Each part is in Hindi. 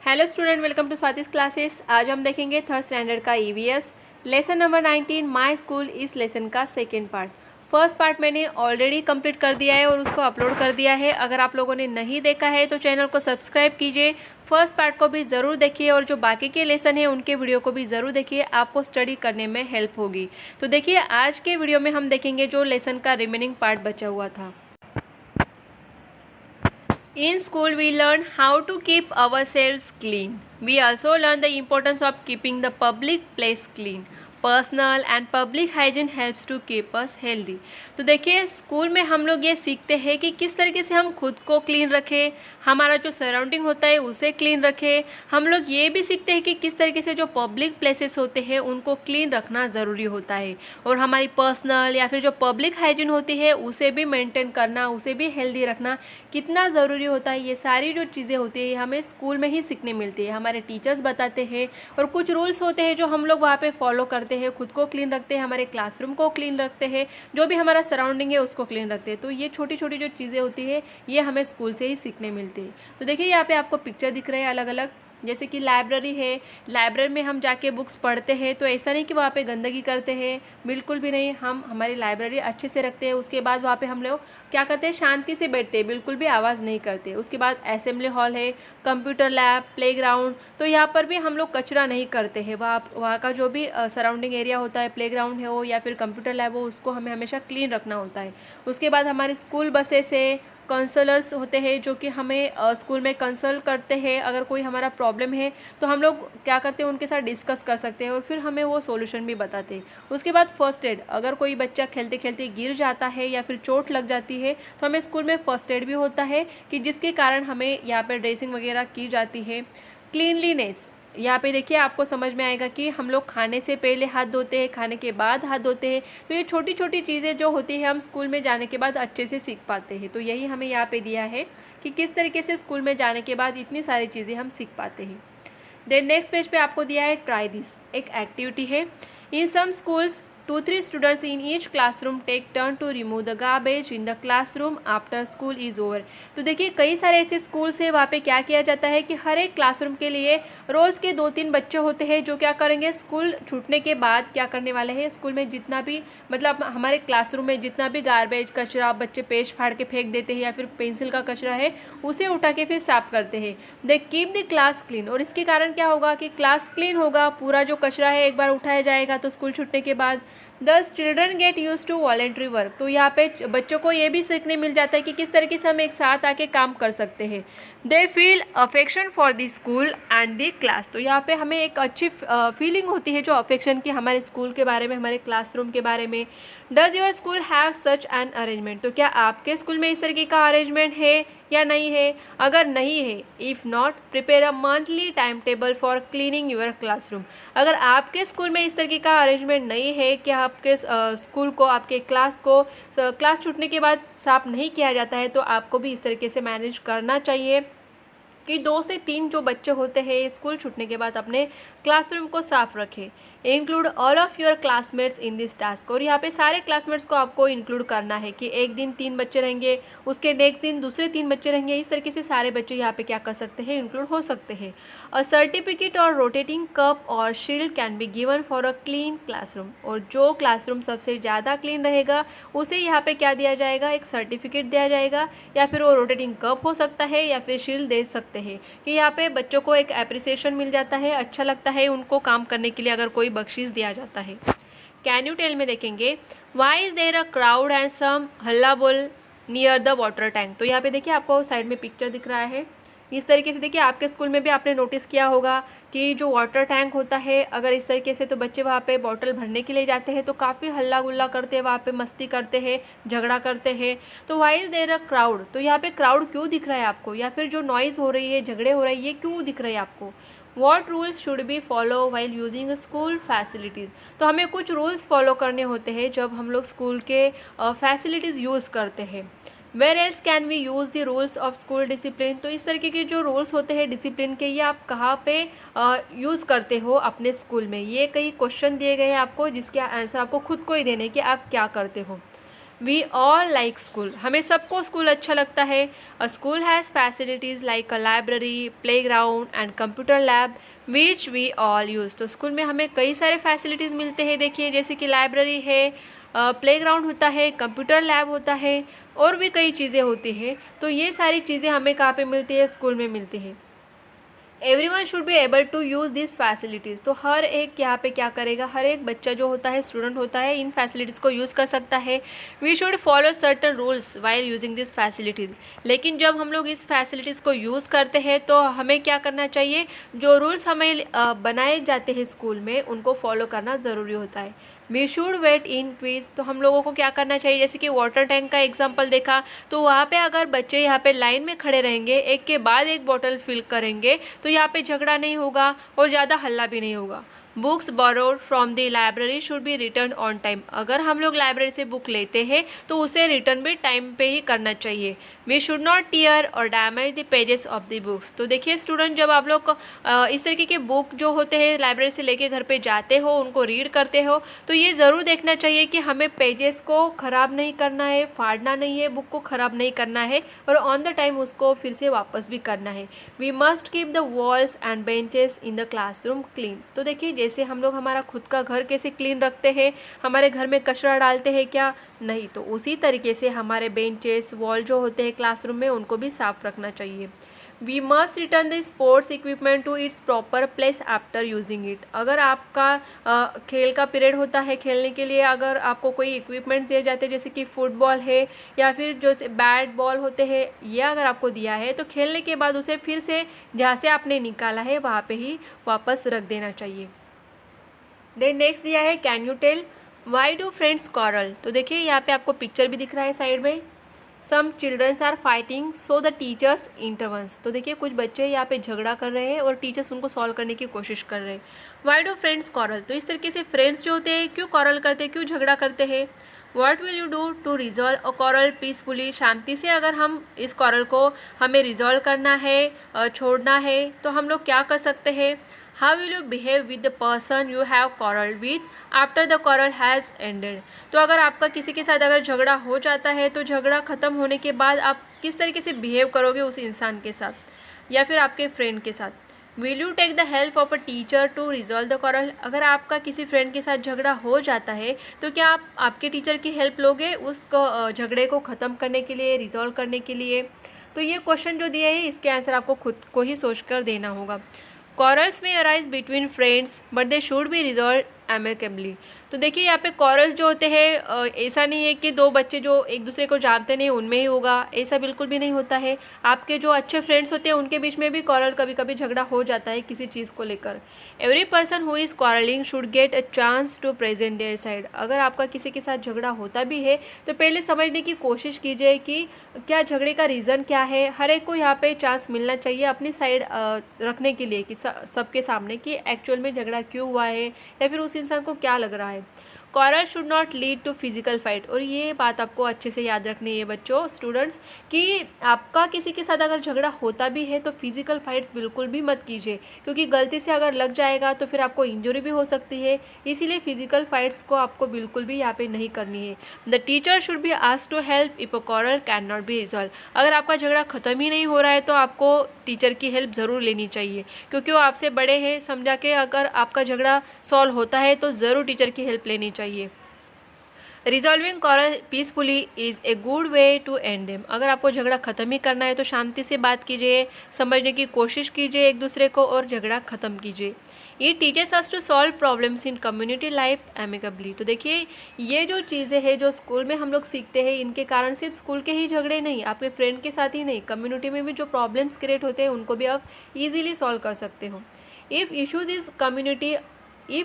Hello student, welcome to Swati's classes. आज हम देखेंगे थर्ड स्टैंडर्ड का EVS lesson number 19 my school इस लेसन का सेकंड पार्ट। फर्स्ट पार्ट मैंने ऑलरेडी कंप्लीट कर दिया है और उसको अपलोड कर दिया है। अगर आप लोगों ने नहीं देखा है तो चैनल को सब्सक्राइब कीजिए, फर्स्ट पार्ट को भी ज़रूर देखिए और जो बाकी के लेसन हैं उनके वीडियो को भी ज़रूर देखिए, आपको स्टडी करने में हेल्प होगी। तो देखिए, आज के वीडियो में हम देखेंगे जो लेसन का रिमेनिंग पार्ट बचा हुआ था। In school, we learn how to keep ourselves clean. We also learn the importance of keeping the public place clean. Personal and public hygiene helps to keep us healthy. तो देखिए, स्कूल में हम लोग ये सीखते हैं कि किस तरीके से हम खुद को क्लीन रखें, हमारा जो सराउंडिंग होता है उसे क्लीन रखें। हम लोग ये भी सीखते हैं कि किस तरीके से जो पब्लिक प्लेसेस होते हैं उनको क्लीन रखना ज़रूरी होता है और हमारी पर्सनल या फिर जो पब्लिक हाइजीन होती है उसे भी मेंटेन करना, उसे भी हेल्दी रखना कितना ज़रूरी होता है। ये सारी जो चीज़ें होती है हमें स्कूल में ही सीखने मिलती है, हमारे टीचर्स बताते हैं और कुछ रूल्स होते हैं जो हम लोग वहाँ पे फॉलो करते हैं, खुद को क्लीन रखते हैं, हमारे क्लासरूम को क्लीन रखते हैं, जो भी हमारा सराउंडिंग है उसको क्लीन रखते हैं। तो ये छोटी छोटी जो चीज़ें होती है ये हमें स्कूल से ही सीखने मिलती है। तो देखिए, यहाँ पे आपको पिक्चर दिख रहे हैं अलग अलग, जैसे कि लाइब्रेरी है। लाइब्रेरी में हम जाके बुक्स पढ़ते हैं तो ऐसा नहीं कि वहाँ पे गंदगी करते हैं, बिल्कुल भी नहीं। हम हमारी लाइब्रेरी अच्छे से रखते हैं। उसके बाद वहाँ पे हम लोग क्या करते हैं, शांति से बैठते हैं, बिल्कुल भी आवाज़ नहीं करते। उसके बाद असेंबली हॉल है, कंप्यूटर लैब, प्लेग्राउंड, तो यहाँ पर भी हम लोग कचरा नहीं करते हैं। वहाँ का जो भी सराउंडिंग एरिया होता है, प्लेग्राउंड है हो या फिर कंप्यूटर लैब हो, उसको हमें हमेशा क्लीन रखना होता है। उसके बाद हमारी स्कूल बसेस है, काउंसलर्स होते हैं जो कि हमें स्कूल में कंसल्ट करते हैं। अगर कोई हमारा प्रॉब्लम है तो हम लोग क्या करते हैं, उनके साथ डिस्कस कर सकते हैं और फिर हमें वो सॉल्यूशन भी बताते हैं। उसके बाद फर्स्ट एड, अगर कोई बच्चा खेलते खेलते गिर जाता है या फिर चोट लग जाती है तो हमें स्कूल में फर्स्ट एड भी होता है कि जिसके कारण हमें यहाँ पर ड्रेसिंग वगैरह की जाती है। क्लीनलीनेस, यहाँ पे देखिए आपको समझ में आएगा कि हम लोग खाने से पहले हाथ धोते हैं, खाने के बाद हाथ धोते हैं। तो ये छोटी छोटी चीज़ें जो होती है हम स्कूल में जाने के बाद अच्छे से सीख पाते हैं। तो यही हमें यहाँ पे दिया है कि किस तरीके से स्कूल में जाने के बाद इतनी सारी चीज़ें हम सीख पाते हैं। देन नेक्स्ट पेज पे आपको दिया है ट्राई दिस, एक एक्टिविटी है। इन सम schools 2-3 students in each classroom take turn to remove the garbage in the classroom after school is over। तो देखिए, कई सारे ऐसे स्कूल्स हैं वहाँ पे क्या किया जाता है कि हर एक क्लासरूम के लिए रोज़ के 2-3 बच्चे होते हैं जो क्या करेंगे, स्कूल छूटने के बाद क्या करने वाले हैं, स्कूल में जितना भी मतलब हमारे क्लासरूम में जितना भी गार्बेज कचरा बच्चे पेज फाड़ के फेंक देते हैं या फिर पेंसिल का कचरा है उसे उठा के फिर साफ करते हैं। They keep the class clean, और इसके कारण क्या होगा कि क्लास क्लीन होगा, पूरा जो कचरा है एक बार उठाया जाएगा तो स्कूल छूटने के बाद। Thus children get used to voluntary work, तो यहाँ पे बच्चों को ये भी सीखने मिल जाता है कि किस तरीके से हम एक साथ आके काम कर सकते हैं। They feel affection for the school and the class, तो यहाँ पे हमें एक अच्छी फीलिंग होती है जो अफेक्शन की, हमारे स्कूल के बारे में, हमारे क्लासरूम के बारे में। Does your school have such an arrangement, तो क्या आपके स्कूल में इस तरीके का अरेंजमेंट है या नहीं है। अगर नहीं है, if not, prepare a monthly time table for cleaning your classroom. अगर आपके स्कूल में इस तरीके का अरेंजमेंट नहीं है कि आपके स्कूल को, आपके क्लास को क्लास छूटने के बाद साफ नहीं किया जाता है, तो आपको भी इस तरीके से मैनेज करना चाहिए कि 2 से 3 जो बच्चे होते हैं स्कूल छूटने के बाद अपने क्लासरूम को साफ रखें। Include all of your classmates in this task, और यहाँ पे सारे क्लासमेट्स को आपको इंक्लूड करना है कि एक दिन 3 बच्चे रहेंगे, उसके नेक्स्ट दिन दूसरे 3 बच्चे रहेंगे। इस तरीके से सारे बच्चे यहाँ पे क्या कर सकते हैं, इंक्लूड हो सकते हैं। अ सर्टिफिकेट और रोटेटिंग कप और shield can be given for a clean classroom, और जो क्लासरूम सबसे ज़्यादा क्लीन रहेगा उसे यहाँ पे क्या दिया जाएगा, एक सर्टिफिकेट दिया जाएगा, या फिर वो रोटेटिंग कप हो सकता है या फिर शील्ड दे सकते हैं कि यहाँ पे बच्चों को एक अप्रिसिएशन मिल जाता है, अच्छा लगता है उनको काम करने के लिए अगर कोई बख्शीश दिया जाता है। कैन यू टेल में देखेंगे, why is there a crowd and some हल्ला बोल नियर द वाटर टैंक, तो यहाँ पे देखिए आपको साइड में पिक्चर दिख रहा है। इस तरीके से देखिए, आपके स्कूल में भी आपने नोटिस किया होगा कि जो वाटर टैंक होता है, अगर इस तरीके से, तो बच्चे वहाँ पे बॉटल भरने के लिए जाते हैं तो काफ़ी हल्ला गुल्ला करते हैं, वहाँ पे मस्ती करते हैं, झगड़ा करते हैं। तो why is there a crowd, तो यहाँ पे क्राउड क्यों दिख रहा है आपको, या फिर जो नॉइज़ हो रही है, झगड़े हो रहे हैं, ये क्यों दिख रहे हैं आपको। What rules should be follow while using school facilities, तो हमें कुछ रूल्स फॉलो करने होते हैं जब हम लोग स्कूल के फैसिलिटीज़ यूज़ करते हैं। Where else can we use the rules of school discipline, तो इस तरीके के जो रूल्स होते हैं डिसिप्लिन के, ये आप कहाँ पे यूज़ करते हो अपने स्कूल में। ये कई क्वेश्चन दिए गए हैं आपको जिसके आंसर आपको खुद को ही देने कि आप क्या करते हो। वी ऑल लाइक स्कूल, हमें सबको स्कूल अच्छा लगता है। A school has facilities like a library, play ground and computer lab which we all use. तो स्कूल में हमें कई सारे फैसिलिटीज़ मिलते हैं, देखिए जैसे कि लाइब्रेरी है, प्ले ग्राउंड होता है, कंप्यूटर लैब होता है और भी कई चीज़ें होती हैं। तो ये सारी चीज़ें हमें कहाँ पे मिलती है, स्कूल में मिलती है। Everyone should be able to use this facilities, तो हर एक यहाँ पे क्या करेगा, हर एक बच्चा जो होता है, स्टूडेंट होता है, इन फैसिलिटीज़ को यूज़ कर सकता है। We should follow certain rules while using this facilities, लेकिन जब हम लोग इस फैसिलिटीज़ को यूज़ करते हैं तो हमें क्या करना चाहिए, जो रूल्स हमें बनाए जाते हैं स्कूल में उनको फॉलो करना ज़रूरी होता है। We should wait in queues, तो हम लोगों को क्या करना चाहिए, जैसे कि वाटर टैंक का एग्जांपल देखा, तो वहाँ पे अगर बच्चे यहाँ पे लाइन में खड़े रहेंगे, एक के बाद एक बोतल फिल करेंगे, तो यहाँ पे झगड़ा नहीं होगा और ज़्यादा हल्ला भी नहीं होगा। Books borrowed from the library should be return on time, अगर हम लोग लाइब्रेरी से बुक लेते हैं तो उसे रिटर्न भी टाइम पे ही करना चाहिए। वी शुड नॉट टीयर और damage the pages of the books, तो देखिए स्टूडेंट, जब आप लोग इस तरीके के बुक जो होते हैं लाइब्रेरी से लेके घर पे जाते हो, उनको रीड करते हो, तो ये ज़रूर देखना चाहिए कि हमें पेजेस को ख़राब नहीं करना है, फाड़ना नहीं है, बुक को ख़राब नहीं करना है और ऑन द टाइम उसको फिर से वापस भी करना है। We must keep the walls and benches in the classroom clean, तो देखिए जैसे हम लोग हमारा खुद का घर कैसे क्लीन रखते हैं, हमारे घर में कचरा डालते हैं क्या, नहीं, तो उसी तरीके से हमारे बेंचेस, वॉल जो होते हैं क्लासरूम में, उनको भी साफ़ रखना चाहिए। We must return the sports equipment to its proper place after using it, अगर आपका खेल का पीरियड होता है, खेलने के लिए अगर आपको कोई इक्विपमेंट्स दिए जाते हैं, जैसे कि फुटबॉल है या फिर जो बैट बॉल होते हैं, ये अगर आपको दिया है तो खेलने के बाद उसे फिर से जहाँ से आपने निकाला है वहाँ पे ही वापस रख देना चाहिए। देन नेक्स्ट दिया है, can you tell why do friends quarrel, तो देखिए यहाँ पे आपको पिक्चर भी दिख रहा है साइड में। Some childrens are fighting so the teachers intervenes, तो देखिए कुछ बच्चे यहाँ पे झगड़ा कर रहे हैं और टीचर्स उनको सॉल्व करने की कोशिश कर रहे हैं। वाई डू फ्रेंड्स क्वारल, तो इस तरीके से फ्रेंड्स जो होते हैं क्यों क्वारल करते हैं, क्यों झगड़ा करते हैं। What will you do to resolve a quarrel peacefully, शांति से अगर हम इस क्वारल को हमें रिजॉल्व करना है, छोड़ना है, तो हम लोग क्या कर सकते हैं। How will you behave with the person you have quarrelled with after the quarrel has ended, तो अगर आपका किसी के साथ अगर झगड़ा हो जाता है तो झगड़ा ख़त्म होने के बाद आप किस तरीके से बिहेव करोगे उस इंसान के साथ या फिर आपके फ्रेंड के साथ। Will you take the help of a teacher to resolve the quarrel, अगर आपका किसी फ्रेंड के साथ झगड़ा हो जाता है तो क्या आप आपके टीचर की हेल्प लोगे उसको झगड़े को ख़त्म करने के लिए, रिजॉल्व करने के लिए। तो ये क्वेश्चन जो दिए हैं इसके आंसर आपको खुद को ही सोच कर देना होगा। Quarrels may arise between friends, but they should be resolved amicably, तो देखिए यहाँ पे कॉरल्स जो होते हैं ऐसा नहीं है कि दो बच्चे जो एक दूसरे को जानते नहीं उनमें ही होगा, ऐसा बिल्कुल भी नहीं होता है। आपके जो अच्छे फ्रेंड्स होते हैं उनके बीच में भी कॉरल कभी कभी झगड़ा हो जाता है किसी चीज़ को लेकर। Every person who is quarrelling should get a chance to present their side, अगर आपका किसी के साथ झगड़ा होता भी है तो पहले समझने की कोशिश कीजिए कि क्या झगड़े का रीज़न क्या है। हर एक को यहाँ पे चांस मिलना चाहिए अपनी साइड रखने के लिए कि सबके सामने कि एक्चुअल में झगड़ा क्यों हुआ है या फिर उस इंसान को क्या लग रहा है। Quarrel should not lead to physical fight, और ये बात आपको अच्छे से याद रखनी है बच्चों, स्टूडेंट्स, कि आपका किसी के साथ अगर झगड़ा होता भी है तो फिजिकल फाइट्स बिल्कुल भी मत कीजिए, क्योंकि गलती से अगर लग जाएगा तो फिर आपको इंजरी भी हो सकती है। इसीलिए फिजिकल फाइट्स को आपको बिल्कुल भी यहाँ पे नहीं करनी है। The teacher should be asked to help if a quarrel can not be resolve, अगर आपका झगड़ा ख़त्म ही नहीं हो रहा है तो आपको टीचर की हेल्प ज़रूर लेनी चाहिए, क्योंकि वो आपसे बड़े हैं, समझा के अगर आपका झगड़ा सॉल्व होता है तो ज़रूर टीचर की हेल्प लेनी चाहिए। Resolving quarrel peacefully is a good way to end them, अगर आपको झगड़ा ख़त्म ही करना है तो शांति से बात कीजिए, समझने की कोशिश कीजिए एक दूसरे को और झगड़ा ख़त्म कीजिए। ये teachers us to solve problems in community life amicably, तो देखिए ये जो चीज़ें हैं जो स्कूल में हम लोग सीखते हैं, इनके कारण सिर्फ स्कूल के ही झगड़े नहीं, आपके फ्रेंड के साथ ही नहीं, कम्युनिटी में भी जो प्रॉब्लम्स क्रिएट होते हैं उनको भी आप ईजिली सॉल्व कर सकते हो। If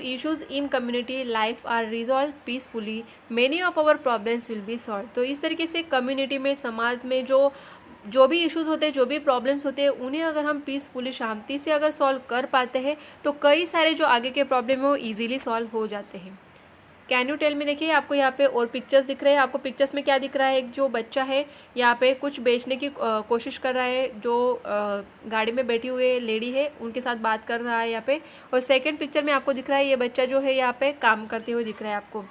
issues in community life are resolved peacefully, many of our problems will be solved, तो इस तरीके से कम्युनिटी में, समाज में जो भी इश्यूज़ होते हैं, जो भी प्रॉब्लम्स होते हैं, उन्हें अगर हम पीसफुली, शांति से अगर सॉल्व कर पाते हैं तो कई सारे जो आगे के प्रॉब्लम है वो ईजिली सॉल्व हो जाते हैं। कैन यू टेल में देखिए आपको यहाँ पे और पिक्चर्स दिख रहे हैं, आपको पिक्चर्स में क्या दिख रहा है, एक जो बच्चा है यहाँ पे कुछ बेचने की कोशिश कर रहा है, जो गाड़ी में बैठी हुई लेडी है उनके साथ बात कर रहा है यहाँ पे, और सेकंड पिक्चर में आपको दिख रहा है ये बच्चा जो है यहाँ पे काम करते हुए दिख रहा है आपको।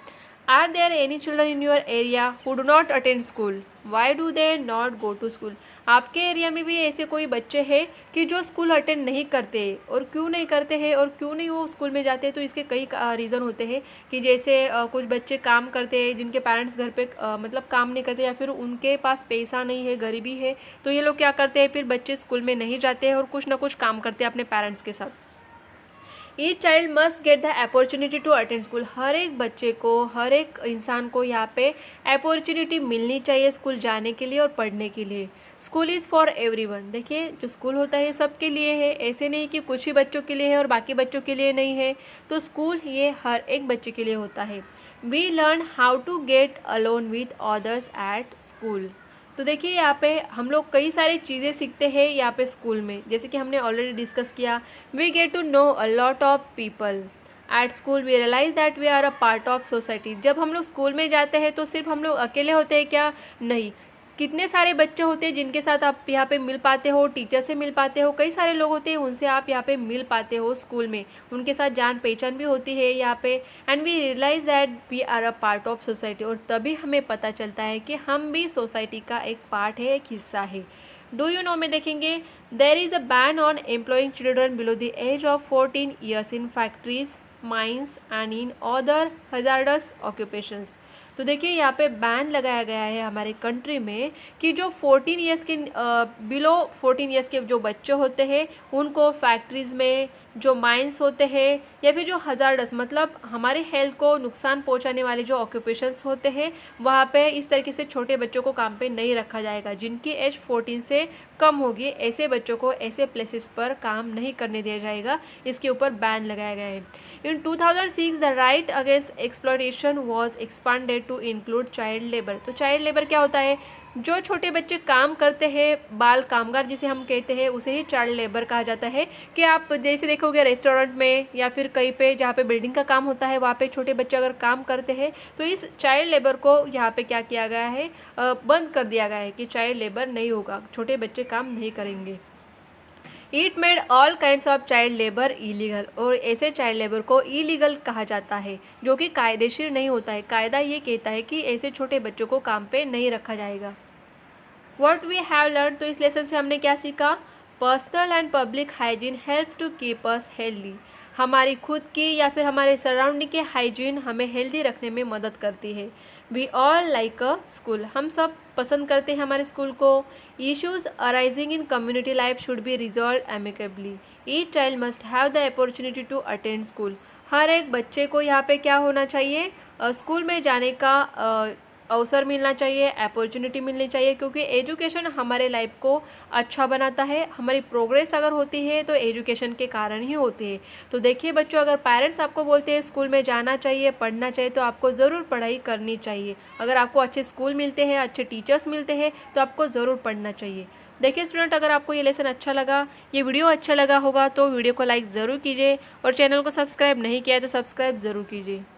Are there any children in your area who do not attend school? Why do they not go to school? आपके एरिया में भी ऐसे कोई बच्चे हैं कि जो स्कूल अटेंड नहीं करते, और क्यों नहीं करते हैं और क्यों नहीं वो स्कूल में जाते हैं? तो इसके कई रीज़न होते हैं कि जैसे कुछ बच्चे काम करते हैं जिनके पेरेंट्स घर पे मतलब काम नहीं करते, या फिर उनके पास पैसा नहीं है, गरीबी है, तो ये लोग क्या करते हैं, फिर बच्चे स्कूल में नहीं जाते हैं और कुछ ना कुछ काम करते हैं अपने पेरेंट्स के साथ। Each child must get the opportunity to attend school. हर एक बच्चे को, हर एक इंसान को यहाँ पे अपॉर्चुनिटी मिलनी चाहिए स्कूल जाने के लिए और पढ़ने के लिए। School is for everyone. देखिए, जो स्कूल होता है सबके लिए है, ऐसे नहीं कि कुछ ही बच्चों के लिए है और बाकी बच्चों के लिए नहीं है। तो स्कूल ये हर एक बच्चे के लिए होता है। We learn how to get along with others at school. तो देखिए, यहाँ पे हम लोग कई सारी चीज़ें सीखते हैं यहाँ पे स्कूल में, जैसे कि हमने ऑलरेडी डिस्कस किया। We get to know a lot of people at school. We realise that we are a part of society. जब हम लोग स्कूल में जाते हैं तो सिर्फ हम लोग अकेले होते हैं क्या? नहीं, कितने सारे बच्चे होते हैं जिनके साथ आप यहाँ पे मिल पाते हो, टीचर से मिल पाते हो, कई सारे लोग होते हैं उनसे आप यहाँ पे मिल पाते हो स्कूल में, उनके साथ जान पहचान भी होती है यहाँ पे। And we realise that we are a part of society. और तभी हमें पता चलता है कि हम भी सोसाइटी का एक पार्ट है, एक हिस्सा है। डू यू नो में देखेंगे, there is a ban on employing children below the age of 14 years in factories, mines and in other hazardous occupations. तो देखिए, यहाँ पे बैन लगाया गया है हमारे कंट्री में कि जो 14 ईयर्स के बिलो 14 ईयर्स के जो बच्चे होते हैं उनको फैक्ट्रीज़ में, जो माइंस होते हैं, या फिर जो हजार्डस मतलब हमारे हेल्थ को नुकसान पहुंचाने वाले जो ऑक्यूपेशंस होते हैं, वहाँ पे इस तरीके से छोटे बच्चों को काम पे नहीं रखा जाएगा। जिनकी एज 14 से कम होगी, ऐसे बच्चों को ऐसे प्लेसेस पर काम नहीं करने दिया जाएगा। इसके ऊपर बैन लगाया गया है। In 2006 the right against exploitation was expanded to include child labour. तो चाइल्ड लेबर क्या होता है? जो छोटे बच्चे काम करते हैं, बाल कामगार जिसे हम कहते हैं, उसे ही चाइल्ड लेबर कहा जाता है। कि आप जैसे देखोगे रेस्टोरेंट में या फिर कहीं पे जहाँ पे बिल्डिंग का काम होता है, वहाँ पे छोटे बच्चे अगर काम करते हैं तो इस चाइल्ड लेबर को यहाँ पे क्या किया गया है, बंद कर दिया गया है कि चाइल्ड लेबर नहीं होगा, छोटे बच्चे काम नहीं करेंगे। It made all kinds of child labour illegal. और ऐसे चाइल्ड लेबर को इलीगल कहा जाता है, जो कि कायदेशीर नहीं होता है। कायदा ये कहता है कि ऐसे छोटे बच्चों को काम पे नहीं रखा जाएगा। What we have learn. तो इस लेसन से हमने क्या सीखा? Personal and public hygiene helps to keep us healthy. हमारी खुद की या फिर हमारे सराउंडिंग के हाइजीन हमें हेल्दी रखने में मदद करती है। We all like a school. हम सब पसंद करते हैं हमारे स्कूल को। Issues arising in community life should be resolve amicably. Each child must have the opportunity to attend school. हर एक बच्चे को यहाँ पे क्या होना चाहिए? स्कूल में जाने का अवसर मिलना चाहिए, अपॉर्चुनिटी मिलनी चाहिए, क्योंकि एजुकेशन हमारे लाइफ को अच्छा बनाता है। हमारी प्रोग्रेस अगर होती है तो एजुकेशन के कारण ही होती है। तो देखिए बच्चों, अगर पेरेंट्स आपको बोलते हैं स्कूल में जाना चाहिए, पढ़ना चाहिए, तो आपको ज़रूर पढ़ाई करनी चाहिए। अगर आपको अच्छे स्कूल मिलते हैं, अच्छे टीचर्स मिलते हैं, तो आपको ज़रूर पढ़ना चाहिए। देखिए स्टूडेंट, अगर आपको ये लेसन अच्छा लगा, ये वीडियो अच्छा लगा होगा, तो वीडियो को लाइक ज़रूर कीजिए और चैनल को सब्सक्राइब नहीं किया है तो सब्सक्राइब ज़रूर कीजिए।